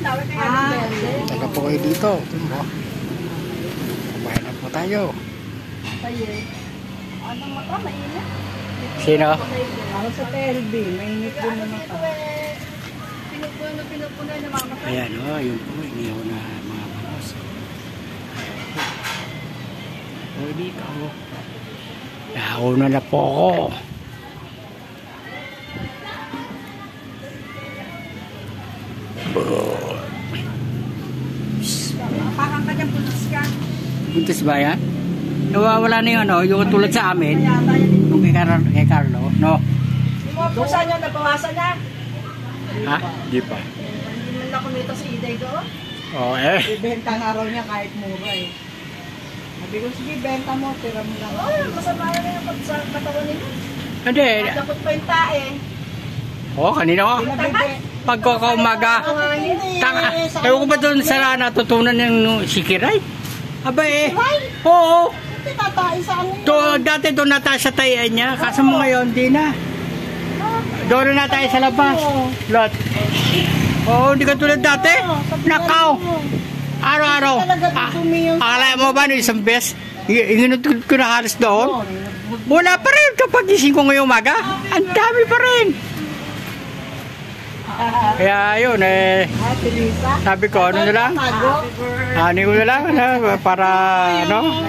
Taga po kayo dito. Kumain na po tayo. Anong mata, mainit? Sino? Ako sa TLB, mainit din na mata. Pinupuno na mama. Ayan o, yun po. Inihaw na mga balos. O dito. Nauna na po ako. Parang kanyang pulis ka. Buntis ba yan? Nawawala na yung ano, yung tulad sa amin. Yung kay Carlo, no? Yung mga pusa nyo, nabawasan na. Ha? Di pa. Hindi man na kumita si Iday ko. Oo Ibenta nga raw niya kahit mura eh. Sabi ko, sige, benta mo, tira mo lang. Oo, masama na yung katawan nila. Hindi. Dapat pa yung tae. Oo, kanina ko. Pagkakaumaga. Tanga. Ewan ko ba doon sa natutunan yung sikiray? Aba eh. Oo. Hindi tatae sa ano. Dati doon na tayo sa tayan niya. Kaso mo ngayon, di na. Doon na tayo sa labas. Lot. Oo, hindi ka tulad dati. Nakaw. Araw-araw. Akala mo ba no isang beses? Inginod ko na halos doon. Wala pa rin kapag gising ko ngayong umaga. Ang dami pa rin. Kaya yun eh. Sabi ko ano na lang. Ano ko na lang para ano.